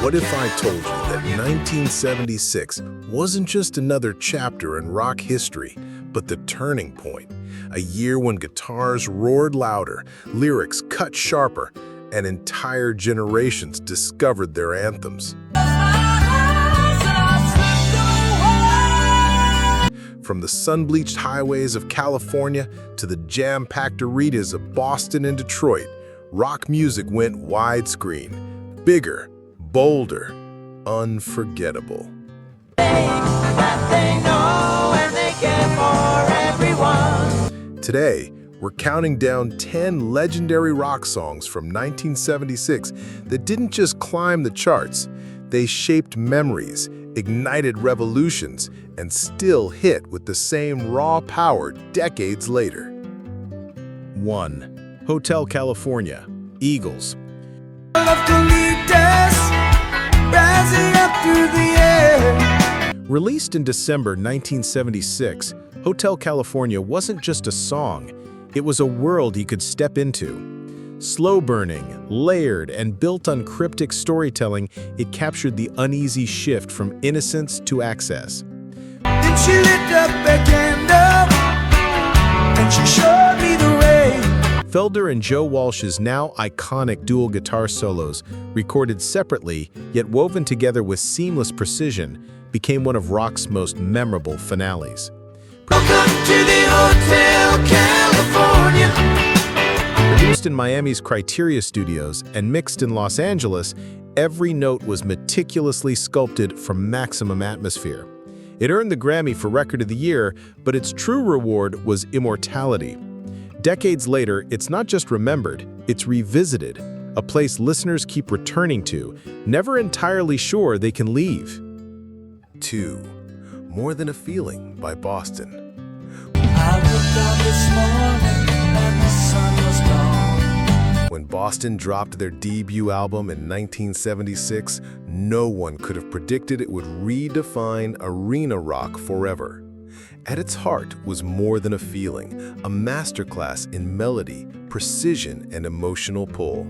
What if I told you that 1976 wasn't just another chapter in rock history, but the turning point? A year when guitars roared louder, lyrics cut sharper, and entire generations discovered their anthems. From the sun-bleached highways of California to the jam-packed arenas of Boston and Detroit, rock music went widescreen, bigger, bolder, unforgettable. Today, we're counting down 10 legendary rock songs from 1976 that didn't just climb the charts, they shaped memories, ignited revolutions, and still hit with the same raw power decades later. 1. Hotel California, Eagles. Released in December 1976, Hotel California wasn't just a song, it was a world you could step into. Slow-burning, layered, and built on cryptic storytelling, it captured the uneasy shift from innocence to access. Then she lit up a candle, and she showed me the way. Felder and Joe Walsh's now iconic dual guitar solos, recorded separately yet woven together with seamless precision, became one of rock's most memorable finales. Welcome to the Hotel California. Produced in Miami's Criteria Studios and mixed in Los Angeles, every note was meticulously sculpted for maximum atmosphere. It earned the Grammy for Record of the Year, but its true reward was immortality. Decades later, it's not just remembered, it's revisited, a place listeners keep returning to, never entirely sure they can leave. 2. More Than a Feeling by Boston. I looked out this morning and the sun was gone. When Boston dropped their debut album in 1976, no one could have predicted it would redefine arena rock forever. At its heart was More Than a Feeling, a masterclass in melody, precision, and emotional pull.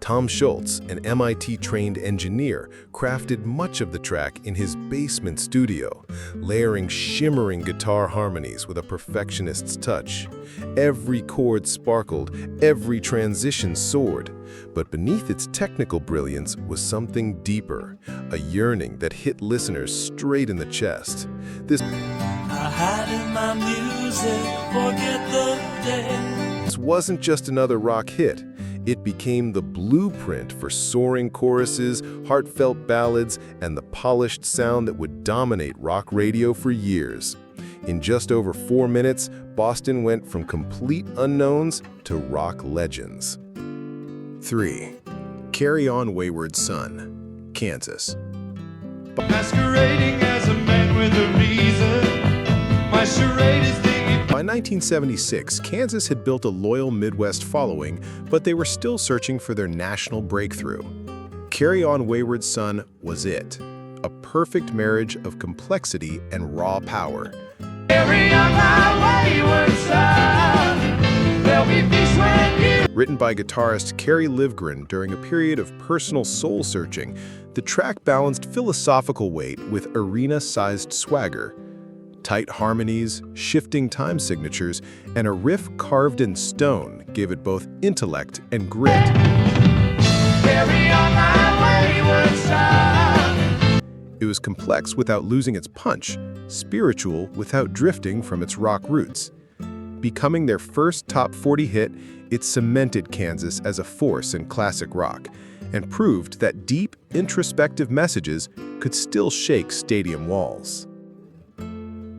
Tom Schultz, an MIT-trained engineer, crafted much of the track in his basement studio, layering shimmering guitar harmonies with a perfectionist's touch. Every chord sparkled, every transition soared, but beneath its technical brilliance was something deeper, a yearning that hit listeners straight in the chest. I hide in my music, forget the day. This wasn't just another rock hit. It became the blueprint for soaring choruses, heartfelt ballads, and the polished sound that would dominate rock radio for years. In just over 4 minutes, Boston went from complete unknowns to rock legends. 3. Carry On Wayward Son, Kansas. Masquerading as a man with a reason. My charade is the By 1976, Kansas had built a loyal Midwest following, but they were still searching for their national breakthrough. Carry On Wayward Son was it, a perfect marriage of complexity and raw power. carry on my wayward son. There'll be peace when you. Written by guitarist Kerry Livgren during a period of personal soul-searching, the track balanced philosophical weight with arena-sized swagger. Tight harmonies, shifting time signatures, and a riff carved in stone gave it both intellect and grit. Carry on my wayward son. It was complex without losing its punch, spiritual without drifting from its rock roots. Becoming their first top 40 hit, it cemented Kansas as a force in classic rock and proved that deep, introspective messages could still shake stadium walls.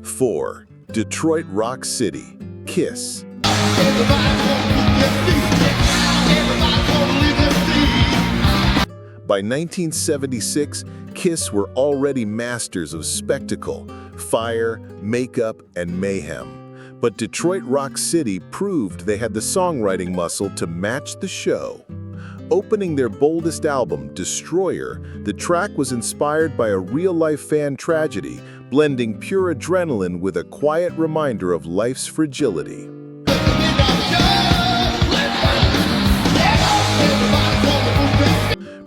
4. Detroit Rock City, Kiss. By 1976, Kiss were already masters of spectacle, fire, makeup, and mayhem. But Detroit Rock City proved they had the songwriting muscle to match the show. Opening their boldest album, Destroyer, the track was inspired by a real-life fan tragedy, blending pure adrenaline with a quiet reminder of life's fragility.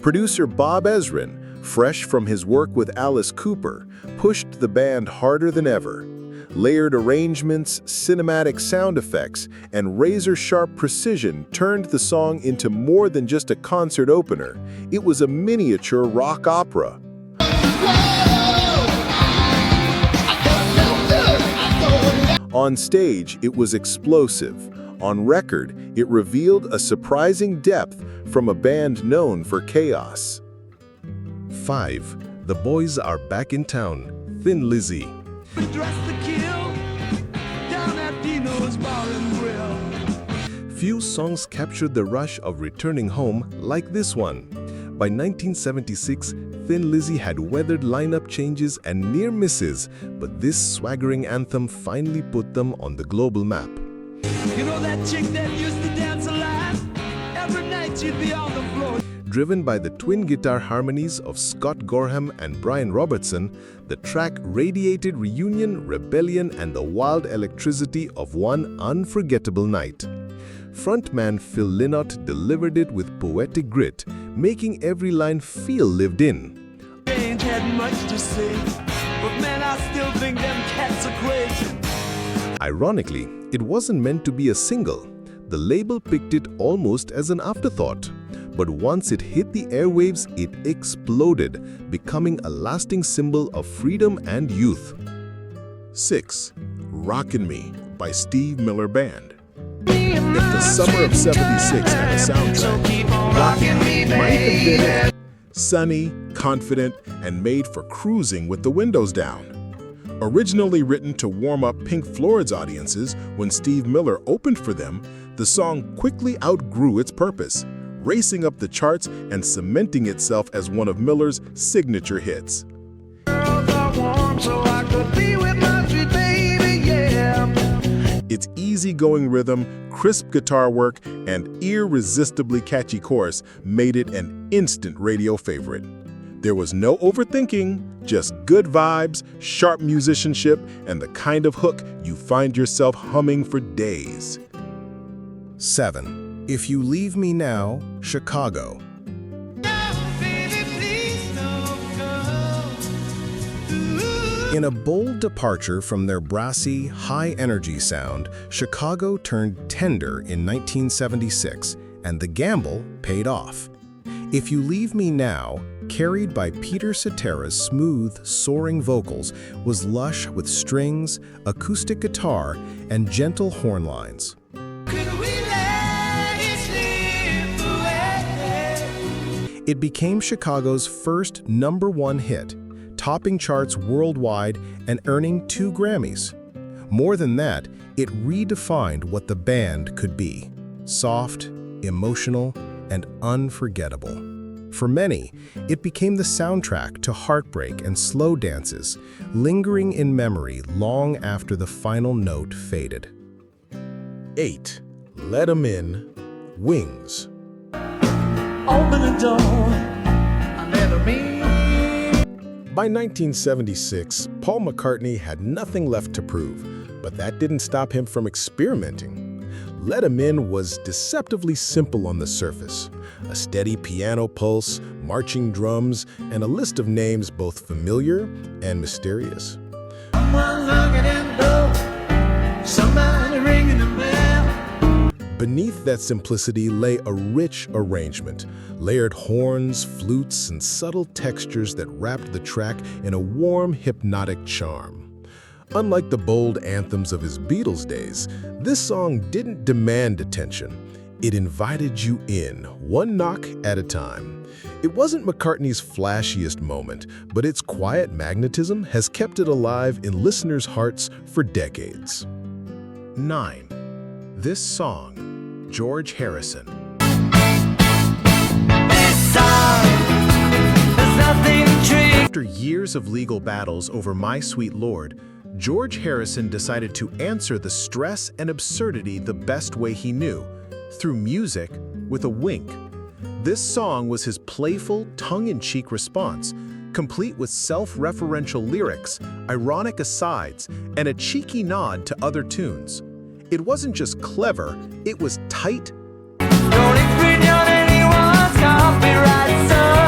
Producer Bob Ezrin, fresh from his work with Alice Cooper, pushed the band harder than ever. Layered arrangements, cinematic sound effects, and razor-sharp precision turned the song into more than just a concert opener. It was a miniature rock opera. On stage, it was explosive. On record, it revealed a surprising depth from a band known for chaos. 5. The Boys Are Back in Town, Thin Lizzy. Dressed to kill down at Dino's Bar and Grill. Few songs captured the rush of returning home like this one. By 1976, Thin Lizzy had weathered lineup changes and near misses, but this swaggering anthem finally put them on the global map. You know that chick that used to dance a lot? Every night she'd be on the floor. Driven by the twin guitar harmonies of Scott Gorham and Brian Robertson, the track radiated reunion, rebellion, and the wild electricity of one unforgettable night. Frontman Phil Lynott delivered it with poetic grit, making every line feel lived in. Ain't had much to say, but man, I still think them cats are crazy. Ironically, it wasn't meant to be a single. The label picked it almost as an afterthought. But once it hit the airwaves, it exploded, becoming a lasting symbol of freedom and youth. 6. Rockin' Me by Steve Miller Band. If the summer of '76 had a soundtrack, Rockin' Me might have been it. Sunny, confident, and made for cruising with the windows down. Originally written to warm up Pink Floyd's audiences when Steve Miller opened for them, the song quickly outgrew its purpose, racing up the charts and cementing itself as one of Miller's signature hits. Its easygoing rhythm, crisp guitar work, and irresistibly catchy chorus made it an instant radio favorite. There was no overthinking, just good vibes, sharp musicianship, and the kind of hook you find yourself humming for days. 7. If You Leave Me Now, Chicago. In a bold departure from their brassy, high-energy sound, Chicago turned tender in 1976, and the gamble paid off. If You Leave Me Now, carried by Peter Cetera's smooth, soaring vocals, was lush with strings, acoustic guitar, and gentle horn lines. It became Chicago's first #1 hit, topping charts worldwide and earning 2 Grammys. More than that, it redefined what the band could be: soft, emotional, and unforgettable. For many, it became the soundtrack to heartbreak and slow dances, lingering in memory long after the final note faded. 8. Let 'Em In, Wings. Open the door, I let 'em in. By 1976, Paul McCartney had nothing left to prove, but that didn't stop him from experimenting. Let 'Em In was deceptively simple on the surface. A steady piano pulse, marching drums, and a list of names both familiar and mysterious. Someone knocking at the door, somebody ringing the bell. Beneath that simplicity lay a rich arrangement, layered horns, flutes, and subtle textures that wrapped the track in a warm, hypnotic charm. Unlike the bold anthems of his Beatles days, this song didn't demand attention. It invited you in, one knock at a time. It wasn't McCartney's flashiest moment, but its quiet magnetism has kept it alive in listeners' hearts for decades. 9. This song, George Harrison. After years of legal battles over My Sweet Lord, George Harrison decided to answer the stress and absurdity the best way he knew, through music with a wink. This song was his playful, tongue-in-cheek response, complete with self-referential lyrics, ironic asides, and a cheeky nod to other tunes. It wasn't just clever, it was tight. Don't infringe on anyone's copyright, son.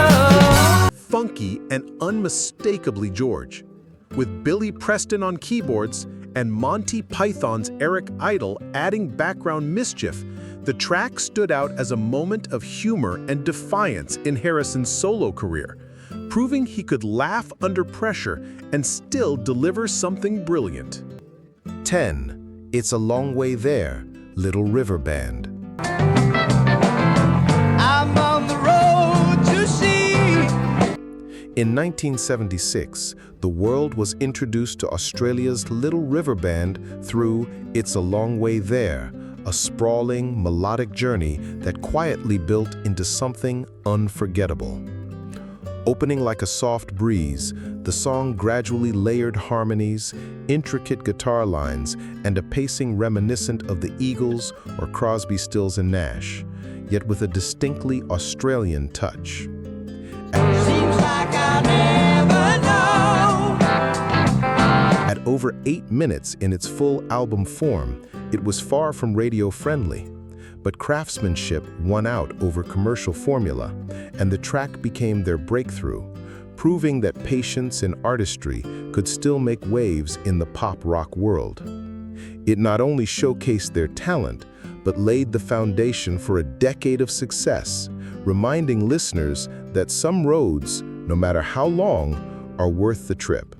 funky and unmistakably George. With Billy Preston on keyboards and Monty Python's Eric Idle adding background mischief, the track stood out as a moment of humor and defiance in Harrison's solo career, proving he could laugh under pressure and still deliver something brilliant. 10. It's a Long Way There, Little River Band. I'm on the road to see. In 1976, the world was introduced to Australia's Little River Band through It's a Long Way There, a sprawling, melodic journey that quietly built into something unforgettable. Opening like a soft breeze, the song gradually layered harmonies, intricate guitar lines, and a pacing reminiscent of the Eagles or Crosby, Stills and Nash, yet with a distinctly Australian touch. Seems like I never know. At over 8 minutes in its full album form, it was far from radio-friendly, but craftsmanship won out over commercial formula, and the track became their breakthrough, proving that patience and artistry could still make waves in the pop-rock world. It not only showcased their talent, but laid the foundation for a decade of success, reminding listeners that some roads, no matter how long, are worth the trip.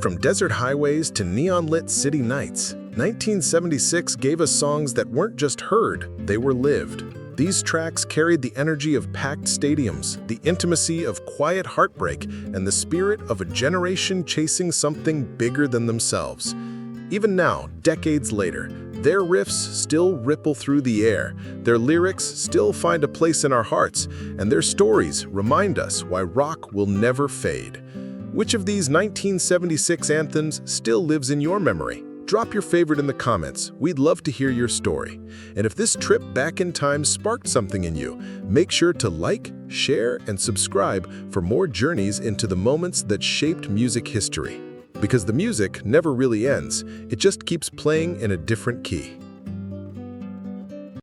From desert highways to neon-lit city nights, 1976 gave us songs that weren't just heard, they were lived. These tracks carried the energy of packed stadiums, the intimacy of quiet heartbreak, and the spirit of a generation chasing something bigger than themselves. Even now, decades later, their riffs still ripple through the air, their lyrics still find a place in our hearts, and their stories remind us why rock will never fade. Which of these 1976 anthems still lives in your memory? Drop your favorite in the comments. We'd love to hear your story. And if this trip back in time sparked something in you, make sure to like, share, and subscribe for more journeys into the moments that shaped music history. Because the music never really ends, it just keeps playing in a different key.